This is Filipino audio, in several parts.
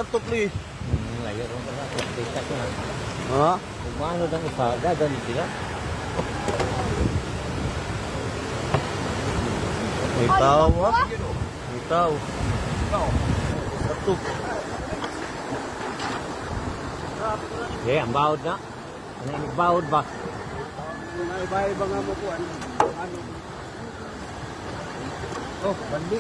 tukli. Layo ron pala. Kita ko na. Ha? Kung ano lang ipaga, ganun sila. May tao ha? May tao. Satuk. Eh, ang bawod na. Ano yung bawod ba? Iba-iba nga mo po. Ano? Oh, bandi.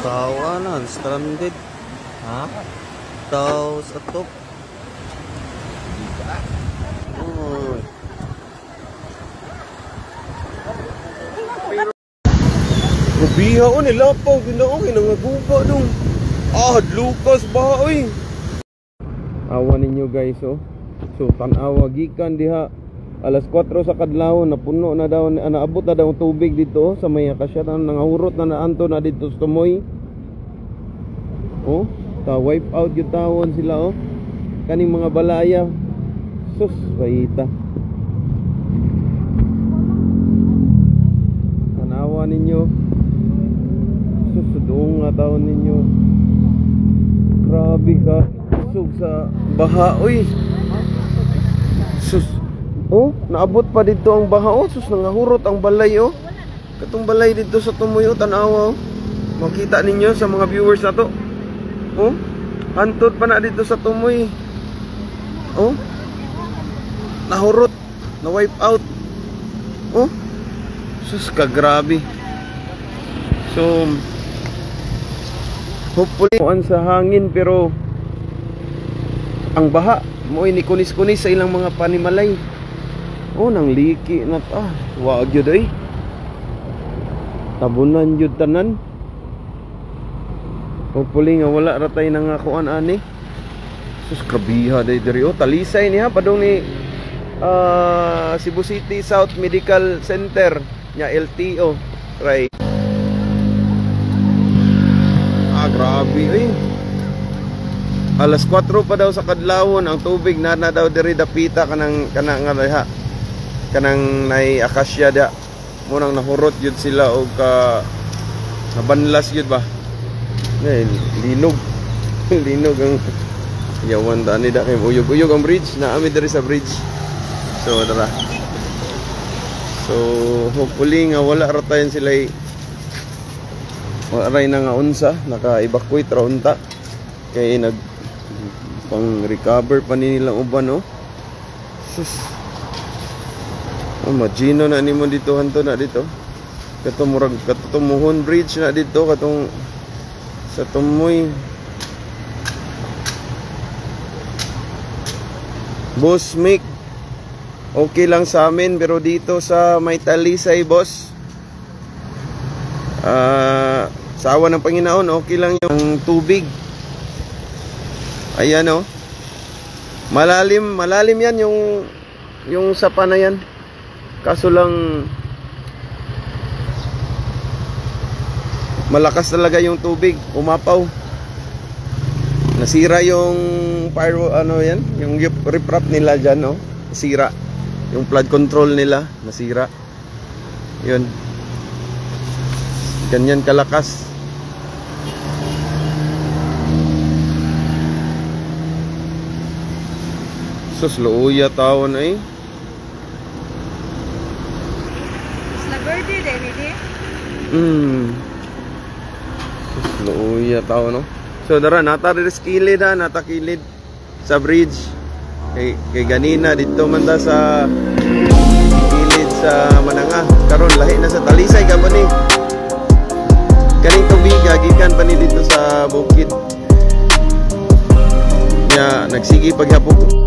Tawanan, stranded. Ha? Tao sa top. Oh. Gabiha o nilapaw, ginaong inangaguba dong. Lukas ba oy. Awa ninyo guys oh. So tanawa gikan diha alas 4 sa kadlaw napuno na daw naabot na daw tubig dito sa may akasya nangahurot na naanto na dito sa tumoy. Oh, ta wipe out yung tawon sila oh. Kaning mga balaya. Sus, baita. Tanawa ninyo. Sus, doon nga tawon ninyo. Grabe ka. Sug sa baha oy. Sus. Oh, naabot pa dito ang baha oh. Sus, nangahurot ang balay oh. Katong balay dito sa tumoy oh, tanawa oh. Makita ninyo sa mga viewers na to. Oh, hantod pa na dito sa tumoy. Oh, nahurot, na wipe out. Oh, sus ka grabe. So hopefully sa hangin pero ang baha mo ini kunis-kunis sa ilang mga panimalay. Oh, nang liki na wag yun ay tabunan yun tanan. Hopefully nga wala ratay nang kuan ani. Sus krabiha diri oh, talisay niya padong ni Cebu City South Medical Center nya LTO right. Grabe eh. Alas 4 pa daw sa kadlawon ang tubig na daw diri dapita kanang nga diha. Kanang nay akasya da. Munang nahurot yun sila og nabanlas yun ba. Linog. Linog ang yawan dani da kay uyog-uyog ang bridge na ami diri sa bridge. So tara. So hopefully nga wala ratayan sila wala ray na nga unsa naka-evacuate ra unta kay nag pang recover pa ni nilang uban oh. Sus. Imagino na nimo dito hanto na dito. Katumuhon bridge na dito katong sa tumoy. Boss Mick, okay lang sa amin pero dito sa may talisay boss, sa awa ng Panginoon okay lang yung tubig. Ayan oh, malalim yan yung sapa na yan. Kaso lang malakas talaga yung tubig, umapaw. Nasira yung fire yan, yung riprap nila diyan no. Nasira. Yung flood control nila nasira. 'Yun. Ganyan kalakas. Sus luuya taon ay. Isla Verde din Luuya tao no. So dara nata diri kilid nata kilid sa bridge. Kay ganina dito man ta sa kilid sa Mananga. Karon lahi na sa Talisay ka pa ni. Kaning tubig gikan pa ni dito sa bukid. Ya nagsigi paghapon.